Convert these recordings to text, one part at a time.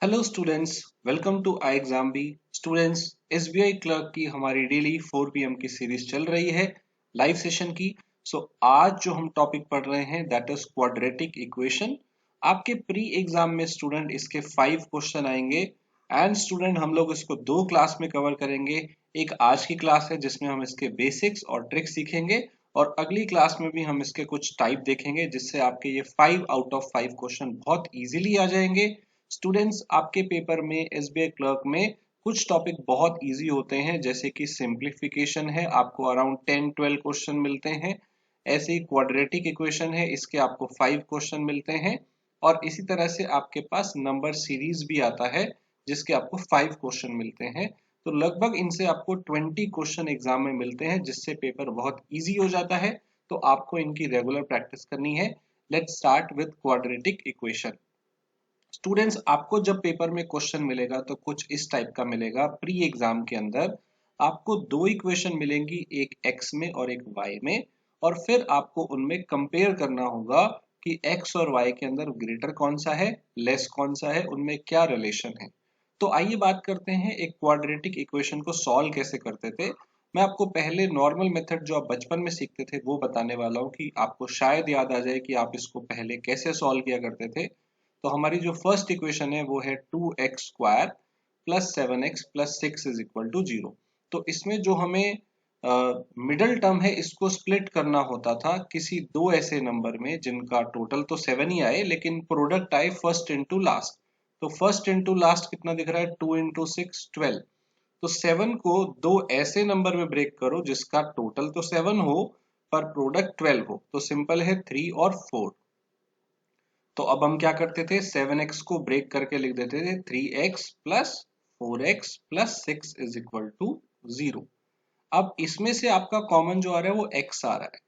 Hello students, welcome to ixamBee. Students, SBI clerk की हमारी daily 4 PM की series चल रही है लाइव सेशन की। आज जो हम टॉपिक पढ़ रहे हैं दैट इज क्वाड्रेटिक इक्वेशन। आपके प्री एग्जाम में स्टूडेंट इसके 5 क्वेश्चन आएंगे एंड स्टूडेंट हम लोग इसको दो क्लास में कवर करेंगे। एक आज की क्लास है जिसमें हम इसके बेसिक्स और ट्रिक्स सीखेंगे और अगली क्लास में भी हम इसके कुछ टाइप देखेंगे जिससे आपके ये 5 आउट ऑफ 5 क्वेश्चन बहुत इजीली आ जाएंगे। स्टूडेंट्स, आपके पेपर में एसबीआई क्लर्क में कुछ टॉपिक बहुत इजी होते हैं जैसे कि सिंप्लीफिकेशन है, आपको अराउंड 10-12 क्वेश्चन मिलते हैं। ऐसे ही क्वाड्रेटिक इक्वेशन है, इसके आपको 5 क्वेश्चन मिलते हैं। और इसी तरह से आपके पास नंबर सीरीज भी आता है जिसके आपको 5 क्वेश्चन मिलते हैं। तो लगभग इनसे आपको 20 क्वेश्चन एग्जाम में मिलते हैं जिससे पेपर बहुत ईजी हो जाता है। तो आपको इनकी रेगुलर प्रैक्टिस करनी है। Let's start with quadratic equation. Students, आपको जब पेपर में क्वेश्चन मिलेगा तो कुछ इस टाइप का मिलेगा। प्री एग्जाम के अंदर आपको दो इक्वेशन मिलेंगी, एक x में और एक y में, और फिर आपको उनमें कंपेयर करना होगा कि x और y के अंदर ग्रेटर कौन सा है, लेस कौन सा है, उनमें क्या रिलेशन है। तो आइए बात करते हैं एक क्वाड्रेटिक इक्वेशन को सॉल्व कैसे करते थे। मैं आपको पहले नॉर्मल मेथड जो आप बचपन में सीखते थे वो बताने वाला हूँ कि आपको शायद याद आ जाए कि आप इसको पहले कैसे सॉल्व किया करते थे। तो हमारी जो फर्स्ट इक्वेशन है वो है 2x² plus 7x plus 6 is equal to 0। तो इसमें जो हमें मिडल टर्म है इसको स्प्लिट करना होता था किसी दो ऐसे नंबर में जिनका टोटल तो 7 ही आए लेकिन प्रोडक्ट आए फर्स्ट इंटू लास्ट। तो फर्स्ट इंटू लास्ट कितना दिख रहा है, 2 इंटू 6 12। तो 7 को दो ऐसे नंबर में ब्रेक करो जिसका टोटल तो 7 हो पर प्रोडक्ट 12 हो। तो सिंपल है 3 और 4। तो अब हम क्या करते थे, 7x को ब्रेक करके लिख देते थे 3x plus 4x plus 6 is equal to 0। अब इसमें से आपका कॉमन जो आ रहा है वो x आ रहा है,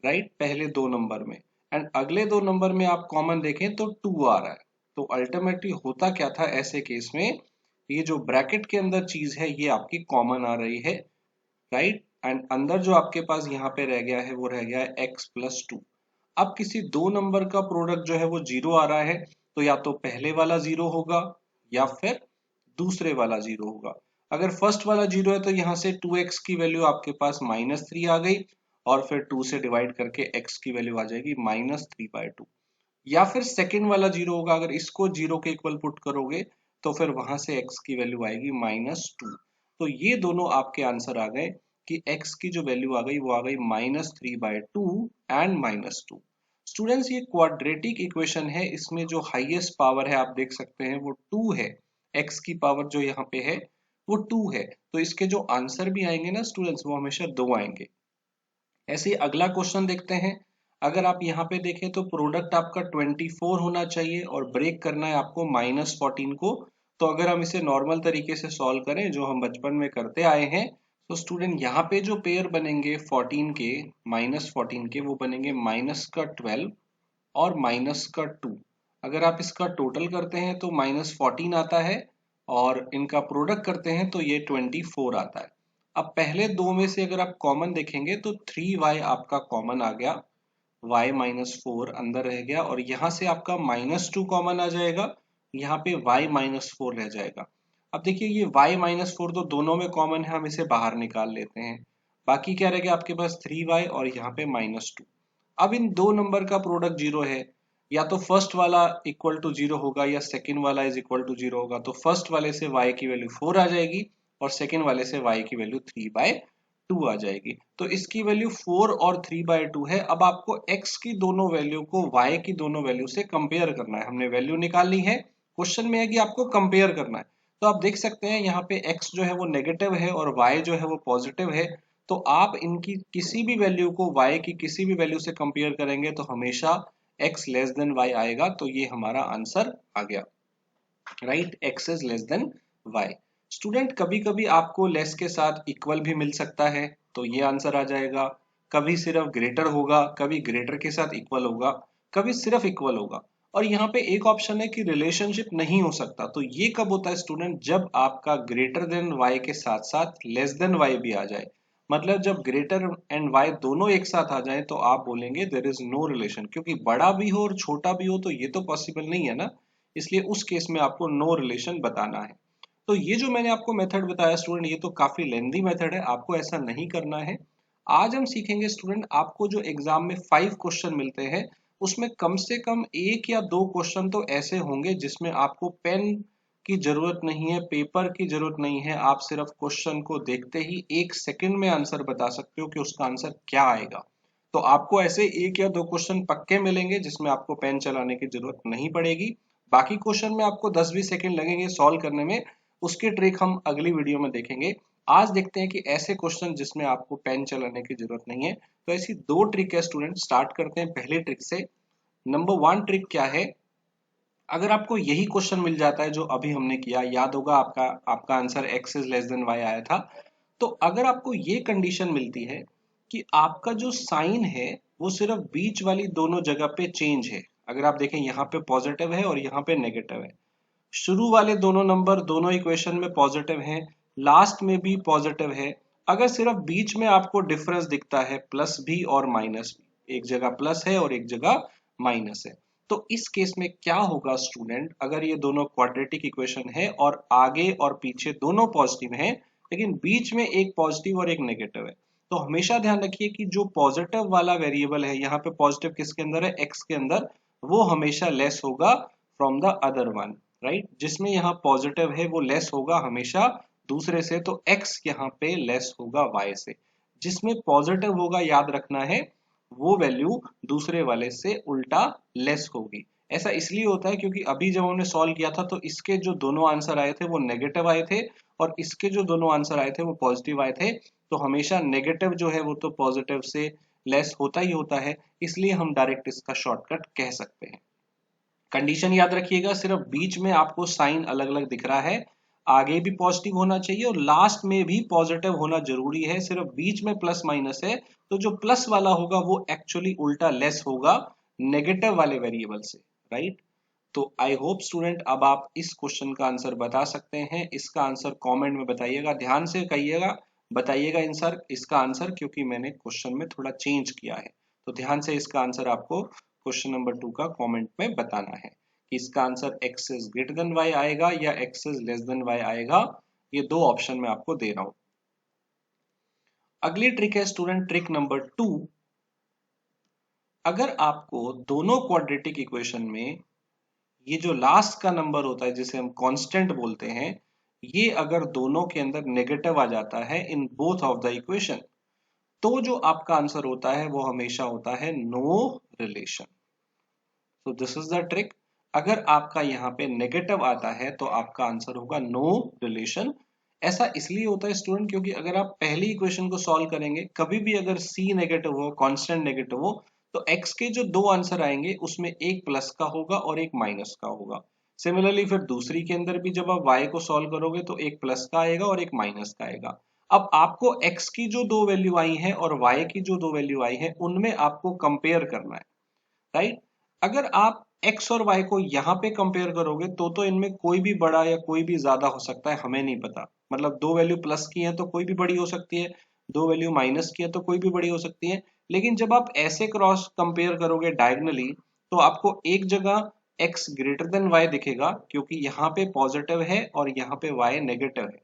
राइट, पहले दो नंबर में। एंड अगले दो नंबर में आप कॉमन देखें तो 2 आ रहा है। तो अल्टीमेटली होता क्या था ऐसे केस में, ये जो ब्रैकेट के अंदर चीज है ये आपकी कॉमन आ रही है, राइट। एंड अंदर जो आपके पास यहाँ पे रह गया है वो रह गया है x प्लस 2। अब किसी दो नंबर का प्रोडक्ट जो है वो जीरो आ रहा है, तो या तो पहले वाला जीरो होगा या फिर दूसरे वाला जीरो होगा। अगर फर्स्ट वाला जीरो है तो यहाँ से 2x की वैल्यू आपके पास -3 आ गई और फिर 2 से डिवाइड करके x की वैल्यू आ जाएगी -3/2। या फिर सेकंड वाला जीरो होगा, अगर इसको जीरो के इक्वल पुट करोगे तो फिर वहां से x की वैल्यू आएगी -2। तो ये दोनों आपके आंसर आ गए कि x की जो वैल्यू आ गई वो आ गई -3/2 एंड -2। स्टूडेंट्स, ये क्वाड्रेटिक इक्वेशन है, इसमें जो हाईएस्ट पावर है आप देख सकते हैं वो 2 है। x की पावर जो यहाँ पे है वो 2 है, तो इसके जो आंसर भी आएंगे ना स्टूडेंट्स वो हमेशा 2 आएंगे। ऐसे ही अगला क्वेश्चन देखते हैं। अगर आप यहाँ पे देखें तो प्रोडक्ट आपका 24 होना चाहिए और ब्रेक करना है आपको -14 को। तो अगर हम इसे नॉर्मल तरीके से सॉल्व करें जो हम बचपन में करते आए हैं, तो स्टूडेंट यहाँ पे जो पेयर बनेंगे 14 के -14 के वो बनेंगे -12 और -2। अगर आप इसका टोटल करते हैं तो -14 आता है और इनका प्रोडक्ट करते हैं तो ये 24 आता है। अब पहले दो में से अगर आप कॉमन देखेंगे तो 3y आपका कॉमन आ गया, y -4 अंदर रह गया और यहाँ से आपका -2 कॉमन आ जाएगा, यहाँ पे y -4 रह जाएगा। अब देखिए ये y -4 तो दोनों में कॉमन है, हम इसे बाहर निकाल लेते हैं। बाकी क्या रह गया आपके पास 3y और यहाँ पे -2। अब इन दो नंबर का प्रोडक्ट जीरो है, या तो फर्स्ट वाला इक्वल टू जीरो होगा या सेकंड वाला इज इक्वल टू जीरो होगा। तो फर्स्ट वाले से y की वैल्यू 4 आ जाएगी और सेकंड वाले से y की वैल्यू 3/2 आ जाएगी। तो इसकी वैल्यू 4 और 3/2 है। अब आपको x की दोनों वैल्यू को y की दोनों वैल्यू से कंपेयर करना है। हमने वैल्यू निकाल ली है, क्वेश्चन में है कि आपको कंपेयर करना है। तो आप देख सकते हैं यहाँ पे x जो है वो नेगेटिव है और y जो है वो पॉजिटिव है। तो आप इनकी किसी भी वैल्यू को y की किसी भी वैल्यू से कंपेयर करेंगे तो हमेशा x लेस देन y आएगा। तो ये हमारा आंसर आ गया, right, x is less than y। Student, कभी कभी आपको लेस के साथ इक्वल भी मिल सकता है तो ये आंसर आ जाएगा। कभी सिर्फ ग्रेटर होगा, कभी ग्रेटर के साथ इक्वल होगा, कभी सिर्फ इक्वल होगा। और यहाँ पे एक ऑप्शन है कि रिलेशनशिप नहीं हो सकता। तो ये कब होता है स्टूडेंट, जब आपका ग्रेटर देन y के साथ साथ लेस देन y भी आ जाए। मतलब जब ग्रेटर एंड y दोनों एक साथ आ जाए तो आप बोलेंगे देयर इज नो रिलेशन, क्योंकि बड़ा भी हो और छोटा भी हो तो ये तो पॉसिबल नहीं है ना। इसलिए उस केस में आपको नो रिलेशन बताना है। तो ये जो मैंने आपको मेथड बताया स्टूडेंट, ये तो काफी लेंथी मेथड है, आपको ऐसा नहीं करना है। आज हम सीखेंगे स्टूडेंट, आपको जो एग्जाम में 5 क्वेश्चन मिलते हैं उसमें कम से कम 1 या 2 क्वेश्चन तो ऐसे होंगे जिसमें आपको पेन की जरूरत नहीं है, पेपर की जरूरत नहीं है, आप सिर्फ क्वेश्चन को देखते ही 1 सेकंड में आंसर बता सकते हो कि उसका आंसर क्या आएगा। तो आपको ऐसे 1 या 2 क्वेश्चन पक्के मिलेंगे जिसमें आपको पेन चलाने की जरूरत नहीं पड़ेगी। बाकी क्वेश्चन में आपको 10-20 सेकंड लगेंगे सॉल्व करने में, उसकी ट्रिक हम अगली वीडियो में देखेंगे। आज देखते हैं कि ऐसे क्वेश्चन जिसमें आपको पेन चलाने की जरूरत नहीं है। तो ऐसी 2 ट्रिक है स्टूडेंट, स्टार्ट करते हैं पहली ट्रिक से। नंबर 1 ट्रिक क्या है, अगर आपको यही क्वेश्चन मिल जाता है जो अभी हमने किया, याद होगा आपका आपका answer x is less than y आया था। तो अगर आपको ये कंडीशन मिलती है कि आपका जो साइन है वो सिर्फ बीच वाली दोनों जगह पे चेंज है, अगर आप देखें यहाँ पे पॉजिटिव है और यहाँ पे नेगेटिव है, शुरू वाले दोनों नंबर दोनों इक्वेशन में पॉजिटिव हैं, लास्ट में भी पॉजिटिव है, अगर सिर्फ बीच में आपको डिफरेंस दिखता है प्लस भी और माइनस भी, एक जगह प्लस है और एक जगह माइनस है, तो इस केस में क्या होगा स्टूडेंट, अगर ये दोनों क्वाड्रेटिक इक्वेशन है और आगे और पीछे दोनों पॉजिटिव हैं लेकिन बीच में एक पॉजिटिव और एक नेगेटिव है, तो हमेशा ध्यान रखिए कि जो पॉजिटिव वाला वेरिएबल है, यहाँ पे पॉजिटिव किसके अंदर है, एक्स के अंदर, वो हमेशा लेस होगा from the other one, right. जिसमें यहाँ पॉजिटिव है वो लेस होगा हमेशा दूसरे से, तो x यहाँ पे लेस होगा y से। जिसमें पॉजिटिव होगा याद रखना है वो वैल्यू दूसरे वाले से उल्टा लेस होगी। ऐसा इसलिए होता है क्योंकि अभी जब हमने सॉल्व किया था तो इसके जो दोनों आंसर आए थे वो नेगेटिव आए थे और इसके जो दोनों आंसर आए थे वो पॉजिटिव आए थे। तो हमेशा नेगेटिव जो है वो तो पॉजिटिव से लेस होता ही होता है, इसलिए हम डायरेक्ट इसका शॉर्टकट कह सकते हैं। कंडीशन याद रखिएगा, सिर्फ बीच में आपको साइन अलग अलग दिख रहा है, आगे भी पॉजिटिव होना चाहिए और लास्ट में भी पॉजिटिव होना जरूरी है, सिर्फ बीच में प्लस माइनस है तो जो प्लस वाला होगा वो एक्चुअली उल्टा लेस होगा नेगेटिव वाले वेरिएबल से, राइट। तो आई होप स्टूडेंट अब आप इस क्वेश्चन का आंसर बता सकते हैं। इसका आंसर कमेंट में बताइएगा, ध्यान से कहिएगा, बताइएगा आंसर इसका आंसर, क्योंकि मैंने क्वेश्चन में थोड़ा चेंज किया है। तो ध्यान से इसका आंसर आपको क्वेश्चन नंबर 2 का कमेंट में बताना है कि इसका answer x is greater than y आएगा या x is less than y आएगा। ये 2 ऑप्शन मैं आपको दे रहा हूं। अगली ट्रिक है स्टूडेंट, ट्रिक नंबर 2। अगर आपको दोनों क्वाड्रेटिक इक्वेशन में ये जो लास्ट का नंबर होता है जिसे हम कांस्टेंट बोलते हैं, ये अगर दोनों के अंदर नेगेटिव आ जाता है in both of the equation, तो जो आपका आंसर होता है वो हमेशा होता है नो रिलेशन। तो दिस इज द ट्रिक, अगर आपका यहाँ पे नेगेटिव आता है तो आपका आंसर होगा नो रिलेशन। ऐसा इसलिए होता है स्टूडेंट क्योंकि अगर आप पहली इक्वेशन को सॉल्व करेंगे, कभी भी अगर c नेगेटिव हो, कांस्टेंट नेगेटिव हो, तो x के जो 2 आंसर आएंगे उसमें एक प्लस का होगा और एक माइनस का होगा। सिमिलरली फिर दूसरी के अंदर भी जब आप y को सॉल्व करोगे तो एक प्लस का आएगा और एक माइनस का आएगा। अब आपको x की जो 2 वैल्यू आई है और y की जो 2 वैल्यू आई है उनमें आपको कंपेयर करना है, राइट। अगर आप x और y को यहाँ पे कंपेयर करोगे तो इनमें कोई भी बड़ा या कोई भी ज्यादा हो सकता है, हमें नहीं पता। मतलब 2 वैल्यू प्लस की है तो कोई भी बड़ी हो सकती है, 2 वैल्यू माइनस की है तो कोई भी बड़ी हो सकती है। लेकिन जब आप ऐसे क्रॉस कंपेयर करोगे डायगनली तो आपको एक जगह x ग्रेटर देन y दिखेगा क्योंकि यहाँ पे पॉजिटिव है और यहाँ पे y नेगेटिव है,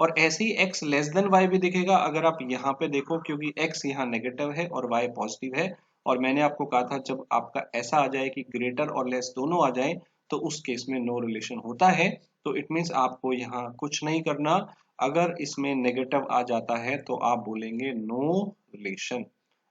और ऐसे ही x लेस देन y भी दिखेगा अगर आप यहाँ पे देखो क्योंकि x यहाँ नेगेटिव है और y पॉजिटिव है। और मैंने आपको कहा था जब आपका ऐसा आ जाए कि ग्रेटर और लेस दोनों आ जाए तो उस केस में नो रिलेशन होता है। तो इट मीन्स आपको यहाँ कुछ नहीं करना, अगर इसमें नेगेटिव आ जाता है तो आप बोलेंगे no relation.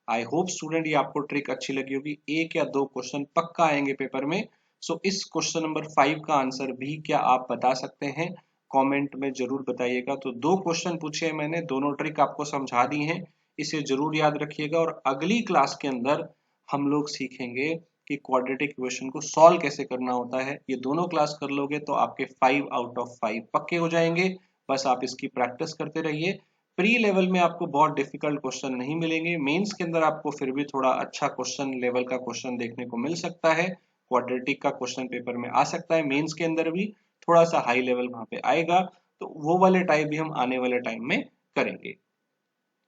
I hope student ये आपको ट्रिक अच्छी लगी होगी, 1 या 2 क्वेश्चन पक्का आएंगे पेपर में। सो इस क्वेश्चन नंबर 5 का आंसर भी क्या आप बता सकते हैं, कमेंट में जरूर बताइएगा। तो 2 क्वेश्चन पूछे मैंने, दोनों ट्रिक आपको समझा दी हैं, इसे जरूर याद रखिएगा। और अगली क्लास के अंदर हम लोग सीखेंगे कि क्वाड्रेटिक इक्वेशन को सॉल्व कैसे करना होता है। ये दोनों क्लास कर लोगे तो आपके 5 आउट ऑफ 5 पक्के हो जाएंगे, बस आप इसकी प्रैक्टिस करते रहिए। प्री लेवल में आपको बहुत डिफिकल्ट क्वेश्चन नहीं मिलेंगे, मेंस के अंदर आपको फिर भी थोड़ा अच्छा क्वेश्चन लेवल का क्वेश्चन देखने को मिल सकता है, क्वाड्रेटिक का क्वेश्चन पेपर में आ सकता है, मेंस के अंदर भी थोड़ा सा हाई लेवल वहां पे आएगा, तो वो वाले टाइप भी हम आने वाले टाइम में करेंगे।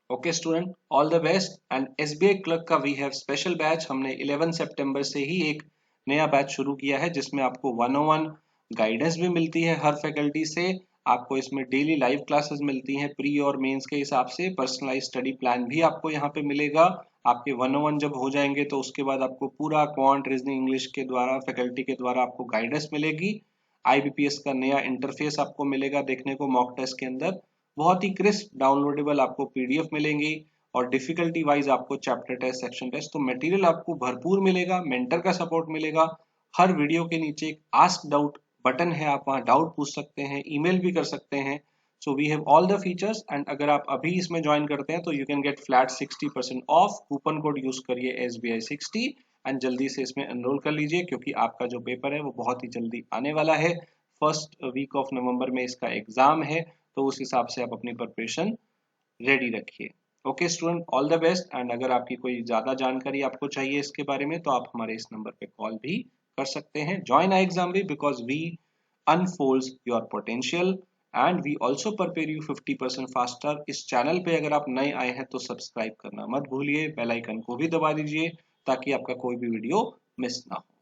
Okay student, all the best. And SBI clerk का वी हैव स्पेशल बैच, हमने 11 सितंबर से ही एक नया बैच शुरू किया है जिसमें आपको 101 गाइडेंस भी मिलती है हर फैकल्टी से। आपको इसमें डेली लाइव क्लासेस मिलती हैं प्री और मेंस के हिसाब से। पर्सनलाइज स्टडी प्लान भी आपको यहाँ पे मिलेगा। आपके 101 जब हो जाएंगे तो उसके बाद आपको पूरा क्वांट रीजनिंग इंग्लिश के द्वारा फैकल्टी के द्वारा आपको गाइडेंस मिलेगी। आईबीपीएस का नया इंटरफेस आपको मिलेगा देखने को मॉक टेस्ट के अंदर। बहुत ही क्रिस्प डाउनलोडेबल आपको पीडीएफ मिलेंगी और डिफिकल्टी वाइज आपको चैप्टर टेस्ट सेक्शन टेस्ट तो मटेरियल आपको भरपूर मिलेगा। मेंटर का सपोर्ट मिलेगा। हर वीडियो के नीचे एक आस्क डाउट बटन है, आप वहाँ डाउट पूछ सकते हैं, ईमेल भी कर सकते हैं। So we have all the features and अगर आप अभी इसमें ज्वाइन करते हैं तो you can get flat 60% off. Coupon code use करिए SBI60 एंड जल्दी से इसमें एनरोल कर लीजिए क्योंकि आपका जो पेपर है वो बहुत ही जल्दी आने वाला है। फर्स्ट वीक ऑफ नवंबर में इसका एग्जाम है तो उस हिसाब से आप अपनी प्रिपरेशन रेडी रखिए। Okay student, all the best. And अगर आपकी कोई ज्यादा जानकारी आपको चाहिए इसके बारे में तो आप हमारे इस नंबर पे कॉल भी कर सकते हैं। Join iExamB because we unfolds your potential and we also prepare you 50% faster। इस चैनल पे अगर आप नए आए हैं तो सब्सक्राइब करना मत भूलिए, बेल आइकन को भी दबा दीजिए ताकि आपका कोई भी वीडियो मिस ना हो।